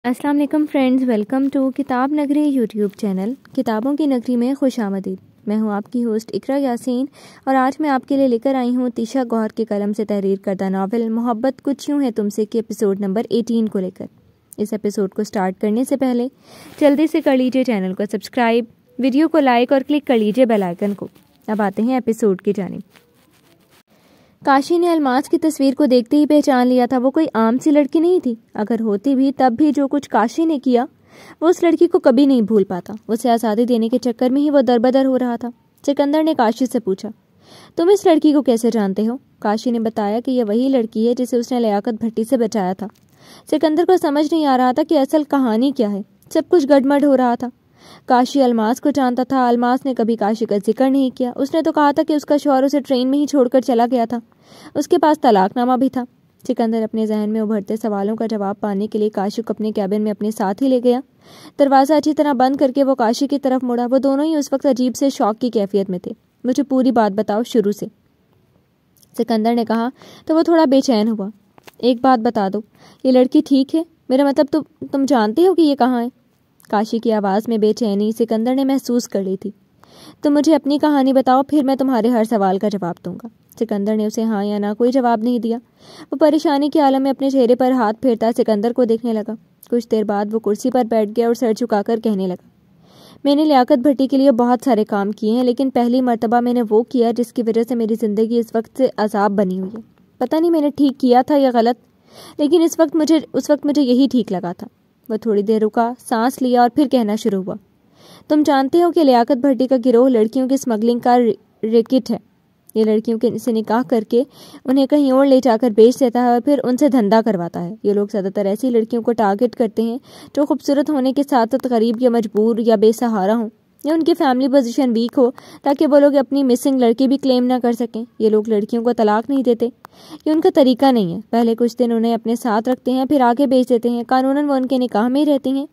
अस्सलाम वालेकुम friends, welcome to किताब नगरी यूट्यूब चैनल। किताबों की नगरी में खुशामदीद। मैं हूं आपकी होस्ट इकरा यासीन और आज मैं आपके लिए लेकर आई हूं तीशा गौहर के कलम से तहरीर करदा नावल मोहब्बत कुछ यूं है तुमसे के एपिसोड नंबर 18 को लेकर। इस एपिसोड को स्टार्ट करने से पहले जल्दी से कर लीजिए चैनल को सब्सक्राइब, वीडियो को लाइक और क्लिक कर लीजिए बेल आइकन को। अब आते हैं एपिसोड की जानिब। काशी ने अलमास की तस्वीर को देखते ही पहचान लिया था। वो कोई आम सी लड़की नहीं थी। अगर होती भी तब भी जो कुछ काशी ने किया वो उस लड़की को कभी नहीं भूल पाता। उसे आज़ादी देने के चक्कर में ही वो दरबदर हो रहा था। सिकंदर ने काशी से पूछा, तुम इस लड़की को कैसे जानते हो? काशी ने बताया कि यह वही लड़की है जिसे उसने लियाकत भट्टी से बचाया था। सिकंदर को समझ नहीं आ रहा था कि असल कहानी क्या है। सब कुछ गड़बड़ हो रहा था। काशी अलमास को जानता था। अलमास ने कभी काशी का जिक्र नहीं किया। उसने तो कहा था कि उसका शौहर उसे ट्रेन में ही छोड़कर चला गया था। उसके पास तलाकनामा भी था। सिकंदर अपने जहन में उभरते सवालों का जवाब पाने के लिए काशी को अपने कैबिन में अपने साथ ही ले गया। दरवाज़ा अच्छी तरह बंद करके वो काशी की तरफ मुड़ा। वो दोनों ही उस वक्त अजीब से शौक की कैफियत में थे। मुझे पूरी बात बताओ शुरू से, सिकंदर ने कहा तो वो थोड़ा बेचैन हुआ। एक बात बता दो, ये लड़की ठीक है? मेरा मतलब तुम जानती हो कि ये कहाँ है? काशी की आवाज़ में बेचैनी सिकंदर ने महसूस कर ली थी। तुम मुझे अपनी कहानी बताओ, फिर मैं तुम्हारे हर सवाल का जवाब दूंगा। सिकंदर ने उसे हाँ या ना कोई जवाब नहीं दिया। वो परेशानी के आलम में अपने चेहरे पर हाथ फेरता सिकंदर को देखने लगा। कुछ देर बाद वो कुर्सी पर बैठ गया और सर झुकाकर कहने लगा, मैंने लियाकत भट्टी के लिए बहुत सारे काम किए हैं, लेकिन पहली मर्तबा मैंने वो किया जिसकी वजह से मेरी ज़िंदगी इस वक्त से अजाब बनी हुई है। पता नहीं मैंने ठीक किया था या गलत, लेकिन उस वक्त मुझे यही ठीक लगा था। वह थोड़ी देर रुका, सांस लिया और फिर कहना शुरू हुआ, तुम जानते हो कि लियाकत भट्टी का गिरोह लड़कियों की स्मगलिंग का रैकेट है। ये लड़कियों से निकाह करके उन्हें कहीं और ले जाकर बेच देता है और फिर उनसे धंधा करवाता है। ये लोग ज़्यादातर ऐसी लड़कियों को टारगेट करते हैं जो खूबसूरत होने के साथ साथ गरीब या मजबूर या बेसहारा हों या उनकी फैमिली पोजीशन वीक हो, ताकि वो लोग अपनी मिसिंग लड़की भी क्लेम ना कर सकें। ये लोग लड़कियों को तलाक नहीं देते, ये उनका तरीका नहीं है। पहले कुछ दिन उन्हें अपने साथ रखते हैं, फिर आगे बेच देते हैं। कानूनन वो उनके निकाह में ही रहती हैं,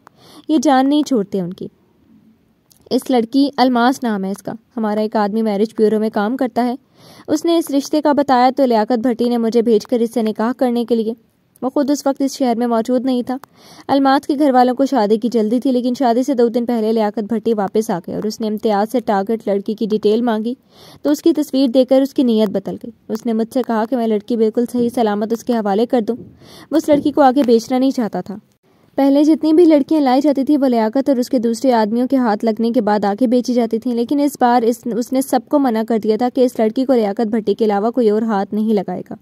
ये जान नहीं छोड़ते उनकी। इस लड़की अलमास नाम है इसका। हमारा एक आदमी मैरिज ब्यूरो में काम करता है। उसने इस रिश्ते का बताया तो लियाकत भट्टी ने मुझे भेजकर इससे निकाह करने के लिए। वो खुद उस वक्त इस शहर में मौजूद नहीं था। अलमास के घर वालों को शादी की जल्दी थी, लेकिन शादी से 2 दिन पहले लियाकत भट्टी वापस आ गए और उसने इम्तियाज से टारगेट लड़की की डिटेल मांगी तो उसकी तस्वीर देकर उसकी नीयत बदल गई। उसने मुझसे कहा कि मैं लड़की बिल्कुल सही सलामत उसके हवाले कर दूँ। वो उस लड़की को आगे बेचना नहीं चाहता था। पहले जितनी भी लड़कियां लाई जाती थी वो लियाकत और उसके दूसरे आदमियों के हाथ लगने के बाद आगे बेची जाती थीं, लेकिन इस बार उसने सबको मना कर दिया था कि इस लड़की को लियाकत भट्टी के अलावा कोई और हाथ नहीं लगाएगा।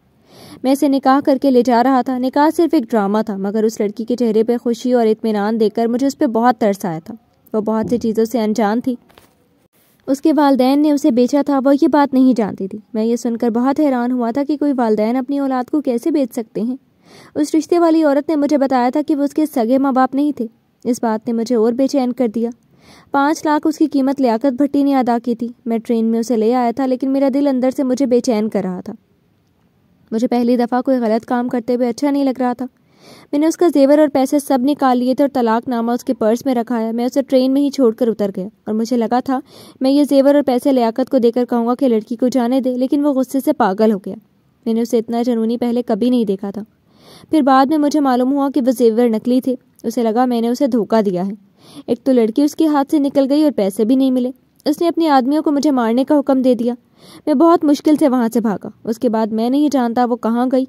मैं इसे निकाह करके ले जा रहा था। निकाह सिर्फ एक ड्रामा था, मगर उस लड़की के चेहरे पर खुशी और इत्मीनान देखकर मुझे उस पर बहुत तरस आया था। वो बहुत सी चीज़ों से अनजान थी। उसके वालदैन ने उसे बेचा था, वो ये बात नहीं जानती थी। मैं ये सुनकर बहुत हैरान हुआ था कि कोई वालदैन अपनी औलाद को कैसे बेच सकते हैं। उस रिश्ते वाली औरत ने मुझे बताया था कि वो उसके सगे माँ बाप नहीं थे। इस बात ने मुझे और बेचैन कर दिया। 5 लाख उसकी कीमत लियाकत भट्टी ने अदा की थी। मैं ट्रेन में उसे ले आया था, लेकिन मेरा दिल अंदर से मुझे बेचैन कर रहा था। मुझे पहली दफ़ा कोई गलत काम करते हुए अच्छा नहीं लग रहा था। मैंने उसका जेवर और पैसे सब निकाल लिए थे और तलाकनामा उसके पर्स में रखा है। मैं उसे ट्रेन में ही छोड़कर उतर गया और मुझे लगा था मैं ये जेवर और पैसे लियाकत को देकर कहूँगा कि लड़की को जाने दे, लेकिन वो गुस्से से पागल हो गया। मैंने उसे इतना जुनूनी पहले कभी नहीं देखा था। फिर बाद में मुझे मालूम हुआ कि वह जेवर नकली थे। उसे लगा मैंने उसे धोखा दिया है। एक तो लड़की उसके हाथ से निकल गई और पैसे भी नहीं मिले। उसने अपने आदमियों को मुझे मारने का हुक्म दे दिया। मैं बहुत मुश्किल से वहाँ से भागा। उसके बाद मैं नहीं जानता वो कहाँ गई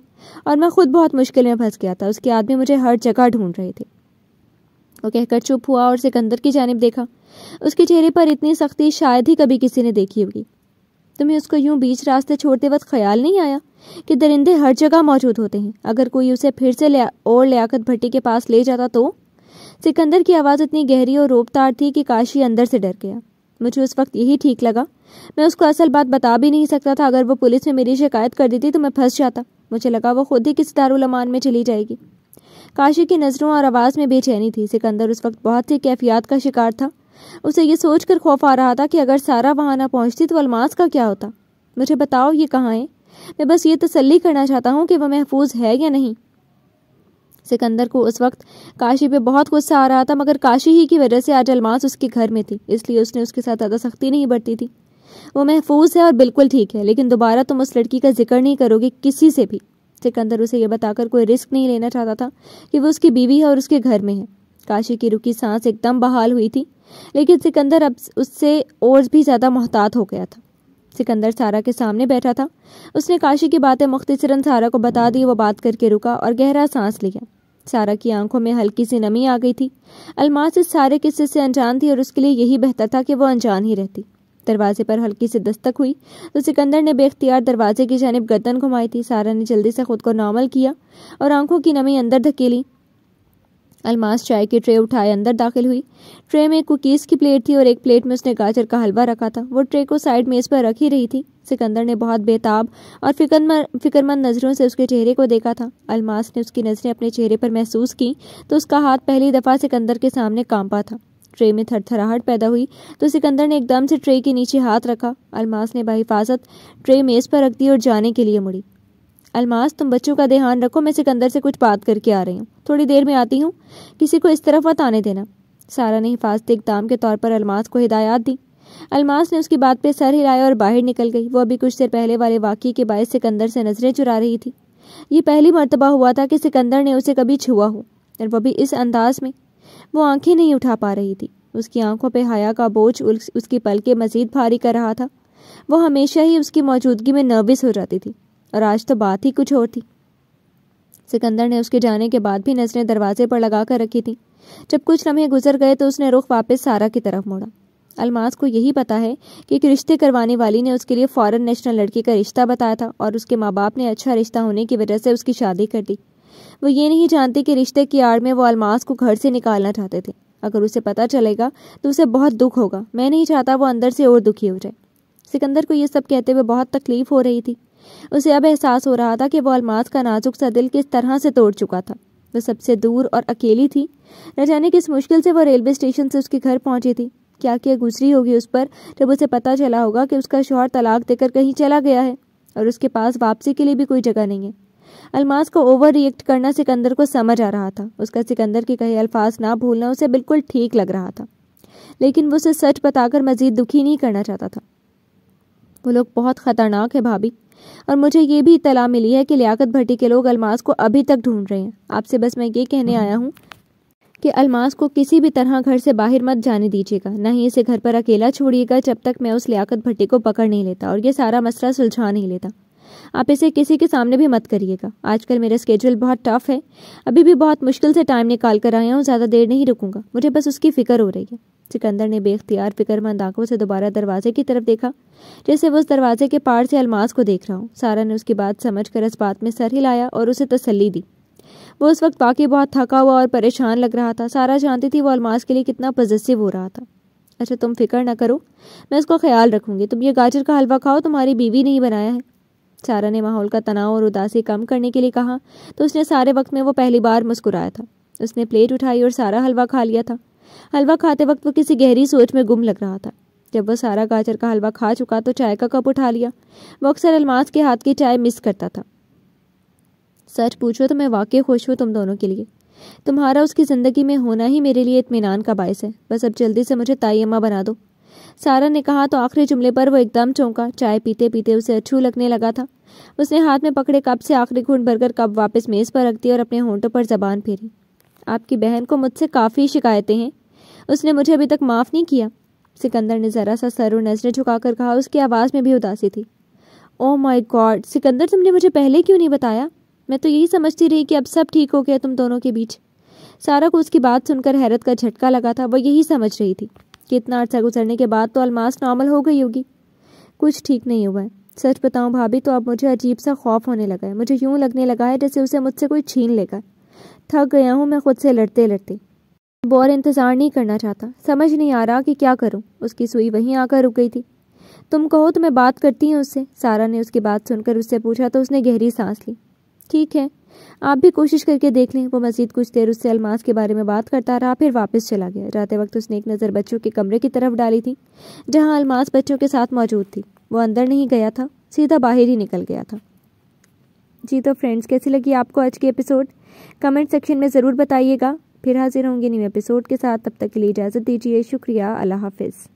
और मैं खुद बहुत मुश्किल में फंस गया था। उसके आदमी मुझे हर जगह ढूंढ रहे थे। वो कहकर चुप हुआ और सिकंदर की जानिब देखा। उसके चेहरे पर इतनी सख्ती शायद ही कभी किसी ने देखी होगी। तुम्हें उसको यूं बीच रास्ते छोड़ते वक्त ख्याल नहीं आया कि दरिंदे हर जगह मौजूद होते हैं? अगर कोई उसे फिर से लियाकत भट्टी के पास ले जाता तो? सिकंदर की आवाज़ इतनी गहरी और रोबतार थी कि काशी अंदर से डर गया। मुझे उस वक्त यही ठीक लगा। मैं उसको असल बात बता भी नहीं सकता था। अगर वो पुलिस में मेरी शिकायत कर देती तो मैं फंस जाता। मुझे लगा वो खुद ही किसी दारुल अमान में चली जाएगी। काशी की नज़रों और आवाज़ में बेचैनी थी। सिकंदर उस वक्त बहुत सी कैफियत का शिकार था। उसे ये सोचकर खौफ आ रहा था कि अगर सारा वहाँ ना पहुँचती तो अलमास का क्या होता। मुझे बताओ ये कहाँ है? मैं बस ये तसल्ली करना चाहता हूँ कि वह महफूज है या नहीं। सिकंदर को उस वक्त काशी पे बहुत गुस्सा आ रहा था, मगर काशी ही की वजह से आज अलमास उसके घर में थी, इसलिए उसने उसके साथ ज़्यादा सख्ती नहीं बरती थी। वो महफूज है और बिल्कुल ठीक है, लेकिन दोबारा तुम उस लड़की का जिक्र नहीं करोगे किसी से भी। सिकंदर उसे ये बताकर कोई रिस्क नहीं लेना चाहता था कि वो उसकी बीवी है और उसके घर में है। काशी की रुकी सांस एकदम बहाल हुई थी, लेकिन सिकंदर अब उससे और भी ज्यादा मोहतात हो गया था। सिकंदर सारा के सामने बैठा था। उसने काशी की बातें मुख्तसरन सारा को बता दी। वो बात करके रुका और गहरा सांस लिया। सारा की आंखों में हल्की सी नमी आ गई थी। अलमास इस सारे किस्से से अनजान थी और उसके लिए यही बेहतर था कि वो अनजान ही रहती। दरवाजे पर हल्की सी दस्तक हुई तो सिकंदर ने बेख्तियार दरवाजे की जानिब गर्दन घुमाई थी। सारा ने जल्दी से खुद को नॉर्मल किया और आंखों की नमी अंदर धकेली। अलमास चाय की ट्रे उठाए अंदर दाखिल हुई। ट्रे में कुकीज़ की प्लेट थी और एक प्लेट में उसने गाजर का हलवा रखा था। वो ट्रे को साइड मेज पर रख ही रही थी। सिकंदर ने बहुत बेताब और फिक्रमंद नजरों से उसके चेहरे को देखा था। अलमास ने उसकी नजरें अपने चेहरे पर महसूस की तो उसका हाथ पहली दफा सिकंदर के सामने कांपा था। ट्रे में थरथराहट पैदा हुई तो सिकंदर ने एकदम से ट्रे के नीचे हाथ रखा। अलमास ने बाहिफाजत ट्रे मेज पर रख दी और जाने के लिए मुड़ी। अलमास, तुम बच्चों का ध्यान रखो, मैं सिकंदर से कुछ बात करके आ रही हूँ, थोड़ी देर में आती हूँ, किसी को इस तरफ मत आने देना। सारा ने हिफाजती इक़दाम के तौर पर अलमास को हिदायत दी। अलमास ने उसकी बात पे सर हिलाया और बाहर निकल गई। वो अभी कुछ देर पहले वाले वाक़ये के बायस सिकंदर से नजरें चुरा रही थी। ये पहली मर्तबा हुआ था कि सिकंदर ने उसे कभी छुआ हो, और वो भी इस अंदाज में। वो आंखें नहीं उठा पा रही थी। उसकी आंखों पे हया का बोझ उसकी पलकें मजीद भारी कर रहा था। वो हमेशा ही उसकी मौजूदगी में नर्वस हो जाती थी, और आज तो बात ही कुछ और थी। सिकंदर ने उसके जाने के बाद भी नजरें दरवाजे पर लगा कर रखी थी। जब कुछ लम्हे गुजर गए तो उसने रुख वापस सारा की तरफ मोड़ा। अलमास को यही पता है कि एक रिश्ते करवाने वाली ने उसके लिए फॉरेन नेशनल लड़की का रिश्ता बताया था और उसके माँ बाप ने अच्छा रिश्ता होने की वजह से उसकी शादी कर दी। वो ये नहीं जानती कि रिश्ते की आड़ में वो अलमास को घर से निकालना चाहते थे। अगर उसे पता चलेगा तो उसे बहुत दुख होगा। मैं नहीं चाहता वो अंदर से और दुखी हो जाए। सिकंदर को ये सब कहते हुए बहुत तकलीफ हो रही थी। उसे अब एहसास हो रहा था कि वो अलमास का नाजुक सा दिल किस तरह से तोड़ चुका था। वो सबसे दूर और अकेली थी। न जाने किस मुश्किल से वो रेलवे स्टेशन से उसके घर पहुंची थी। क्या क्या गुजरी होगी उस पर जब उसे पता चला होगा कि उसका शौहर तलाक देकर कहीं चला गया है और उसके पास वापसी के लिए भी कोई जगह नहीं है। अलमास को ओवर रिएक्ट करना सिकंदर को समझ आ रहा था। उसका सिकंदर के कहे अल्फाज ना भूलना उसे बिल्कुल ठीक लग रहा था, लेकिन वो उसे सच बताकर मजीद दुखी नहीं करना चाहता था। वो लोग बहुत खतरनाक है भाभी, और मुझे ये भी इत्तला मिली है कि लियाकत भट्टी के लोग अलमास को अभी तक ढूंढ रहे हैं। आपसे बस मैं ये कहने आया हूँ कि अलमास को किसी भी तरह घर से बाहर मत जाने दीजिएगा, न ही इसे घर पर अकेला छोड़िएगा जब तक मैं उस लियाकत भट्टी को पकड़ नहीं लेता और ये सारा मसला सुलझा नहीं लेता। आप इसे किसी के सामने भी मत करिएगा। आजकल मेरा स्केड्यूल बहुत टफ है। अभी भी बहुत मुश्किल से टाइम निकाल कर आया हूँ। ज़्यादा देर नहीं रुकूंगा, मुझे बस उसकी फिक्र हो रही है। सिकंदर ने बेख्तियार फिक्रमंद आंखों से दोबारा दरवाजे की तरफ देखा, जैसे वो उस दरवाजे के पार से अलमास को देख रहा हो। सारा ने उसकी बात समझकर इस बात में सर हिलाया और उसे तसल्ली दी। वो उस वक्त वाकई बहुत थका हुआ और परेशान लग रहा था। सारा जानती थी वो अलमास के लिए कितना पॉजिटिव हो रहा था। अच्छा, तुम फिक्र ना करो, मैं उसका ख्याल रखूंगी। तुम ये गाजर का हलवा खाओ, तुम्हारी बीवी नहीं बनाया है। सारा ने माहौल का तनाव और उदासी कम करने के लिए कहा तो उसने सारे वक्त में वो पहली बार मुस्कुराया था। उसने प्लेट उठाई और सारा हलवा खा लिया था। हलवा खाते वक्त वो किसी गहरी सोच में गुम लग रहा था। जब वो सारा गाजर का हलवा खा चुका तो चाय का कप उठा लिया। वो अक्सर अलमास के हाथ की चाय मिस करता था। सच पूछो तो मैं वाकई खुश हूँ तुम दोनों के लिए। तुम्हारा उसकी ज़िंदगी में होना ही मेरे लिए इत्मीनान का बायस है। बस अब जल्दी से मुझे ताई अम्मा बना दो। सारा ने कहा तो आखिरी जुमले पर वो एकदम चौंका। चाय पीते पीते उसे अच्छू लगने लगा था। उसने हाथ में पकड़े कप से आखिरी घूंट भरकर कप वापस मेज़ पर रख दिया और अपने होंठों पर जबान फेरी। आपकी बहन को मुझसे काफ़ी शिकायतें हैं, उसने मुझे अभी तक माफ़ नहीं किया। सिकंदर ने ज़रा सा सर और नजरें झुकाकर कहा। उसकी आवाज़ में भी उदासी थी। ओह माय गॉड सिकंदर, तुमने मुझे पहले क्यों नहीं बताया? मैं तो यही समझती रही कि अब सब ठीक हो गया तुम दोनों के बीच। सारा को उसकी बात सुनकर हैरत का झटका लगा था। वो यही समझ रही थी कि इतना अर्सा गुजरने के बाद तो अलमास नॉर्मल हो गई होगी। कुछ ठीक नहीं हुआ है। सच बताऊं भाभी तो अब मुझे अजीब सा खौफ होने लगा है। मुझे यूं लगने लगा है जैसे उसे मुझसे कोई छीन लेगा। थक गया हूं मैं खुद से लड़ते लड़ते। और इंतजार नहीं करना चाहता। समझ नहीं आ रहा कि क्या करूं। उसकी सुई वहीं आकर रुक गई थी। तुम कहो तो मैं बात करती हूँ उससे। सारा ने उसकी बात सुनकर उससे पूछा तो उसने गहरी सांस ली। ठीक है, आप भी कोशिश करके देख लें। वो मजीद कुछ देर उससे अलमास के बारे में बात करता रहा, फिर वापस चला गया। जाते वक्त उसने एक नज़र बच्चों के कमरे की तरफ डाली थी जहां अलमास बच्चों के साथ मौजूद थी। वो अंदर नहीं गया था, सीधा बाहर ही निकल गया था। जी तो फ्रेंड्स, कैसी लगी आपको आज की एपिसोड? कमेंट सेक्शन में ज़रूर बताइएगा। फिर हाजिर होंगे न्यू एपिसोड के साथ। तब तक के लिए इजाज़त दीजिए। शुक्रिया। अल्लाह हाफिज़।